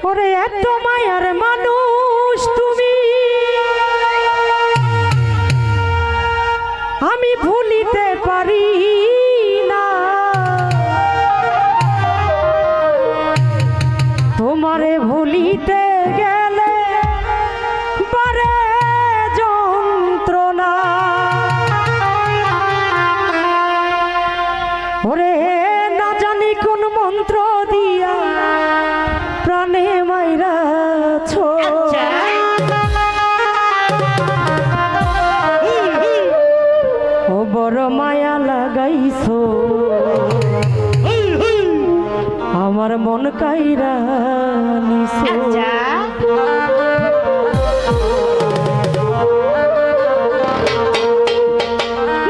ওরে এত মায়ার মানুষ তুমি, আমি ভুলিতে পারি না। তোমারে ভুলিতে গেলে বারে যন্ত্রণা। ওরে না জানি কোন মন্ত্র দিয়া প্রাণে মাইরাছ, ও বড় মায়া লাগাইছো আমার মন কাইরা নিছো।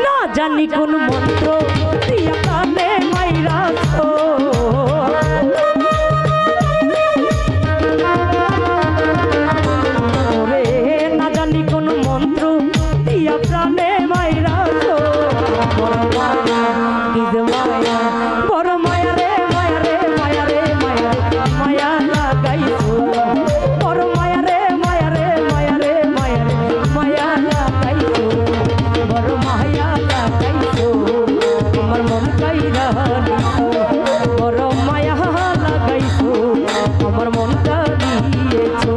না জানি কোন মন্ত্র দিয়া প্রাণে মাইরাছো, না জানি কোন মন্ত্র দিয়া প্রাণে মাইরাছো। বড় মায়া বড় মায়া রে মায়া রে মায়া রে মায়া মায়া লাগাইছো। বড় মায়া রে মায়া রে মায়া রে মায়া রে মায়া লাগাইছো। বড় মায়া লাগাইছো আমার মন কাইরা নিছো। বড় মায়া লাগাইছো আমার মন কারিয়েছো।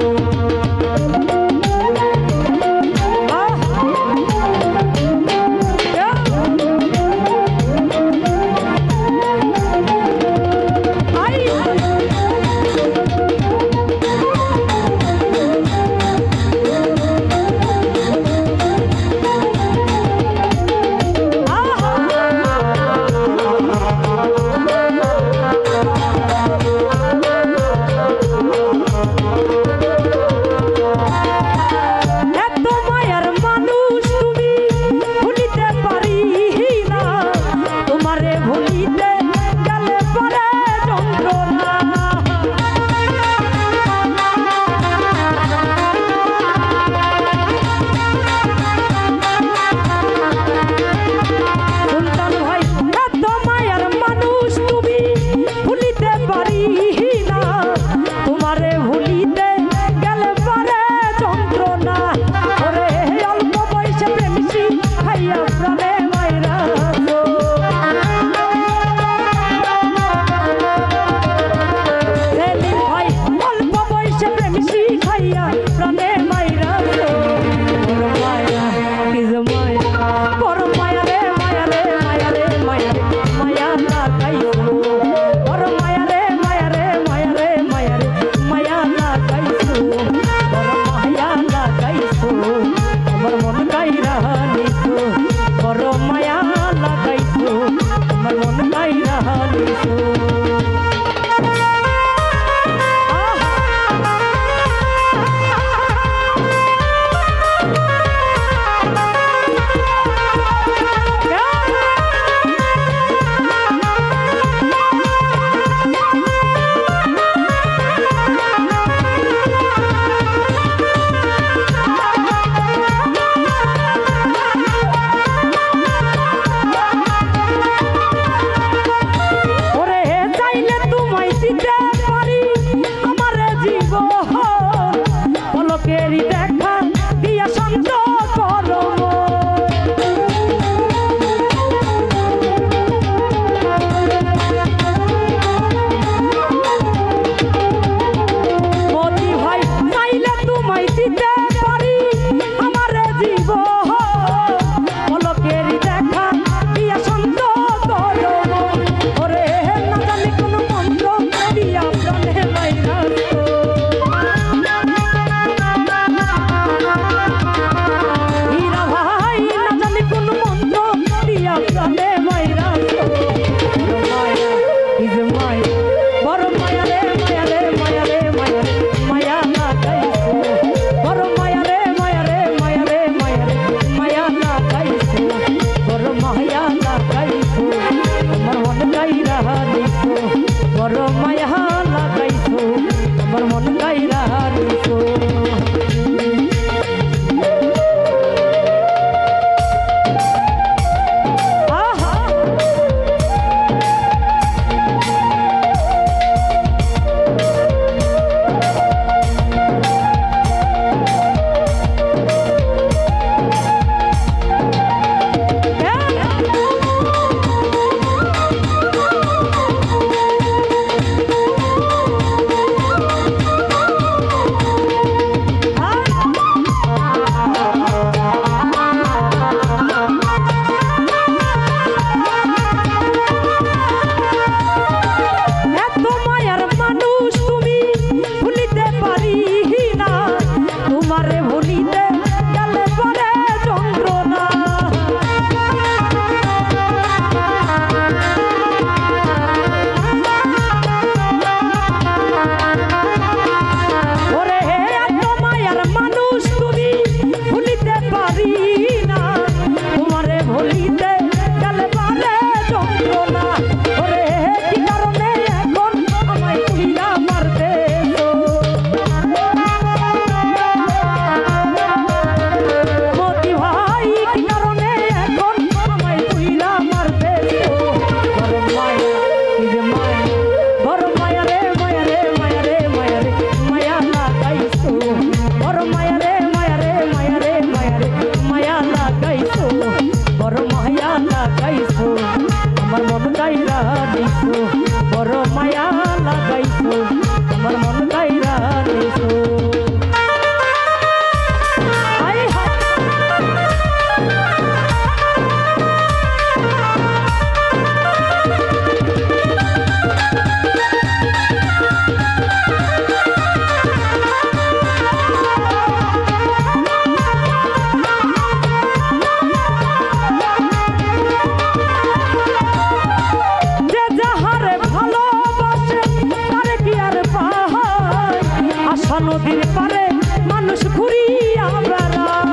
আশা নদীর পারে মানুষ ঘুরিয়া বেড়ায়।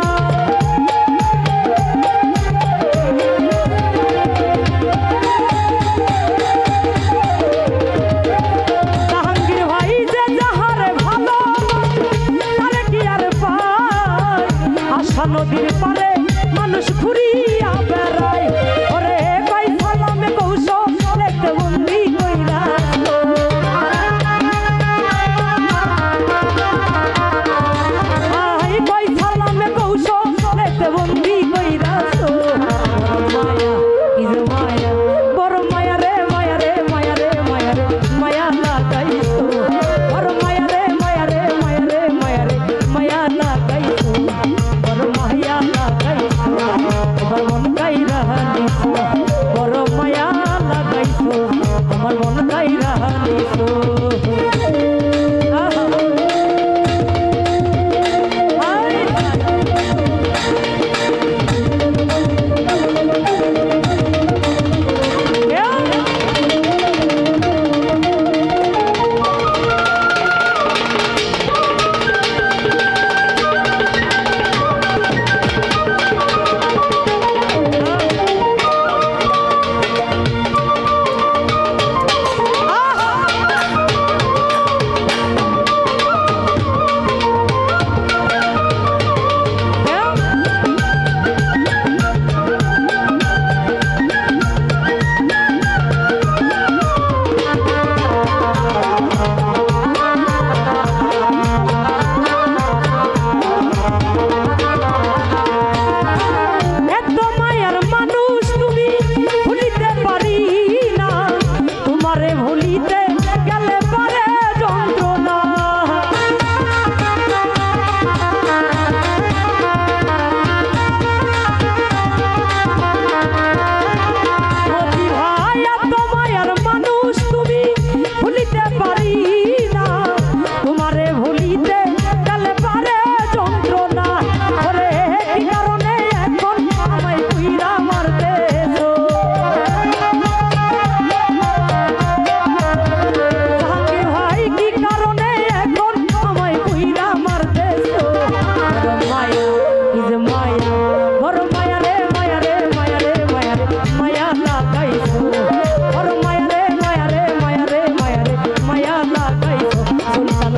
জাহাঙ্গীর ভাই যে যাহারে ভালো তারে কি আর পায়, আশা নদীর পারে মানুষ ঘুরিয়া বেড়ায়। ওরে কই সালামে কৌশলেতে বন্দি কইরা, আই কই সালামে কৌশলেতে বন্দি কইরাছো। মায়া কি যে মায়া, বড় মায়া রে মায়া রে মায়া রে মায়া রে মায়া লাগাইছো। বড় মায়া রে মায়া রে মায়া রে মায়া রে মায়া লাগাইছো। বড় মায়া লাগাইছো, আমার মন কাইরা নিছো। বড় মায়া লাগাইছো, আমার মন কাইরা নিছো।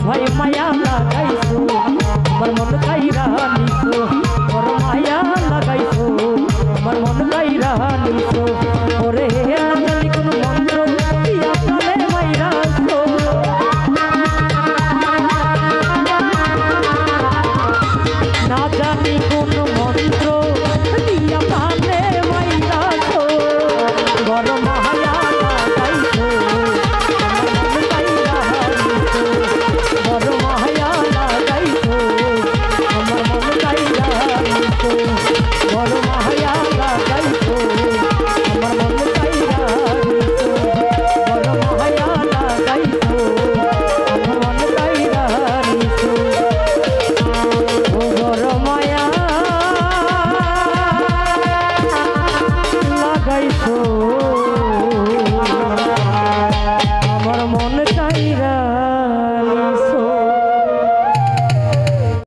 ভাই মায়া লাগাইছো।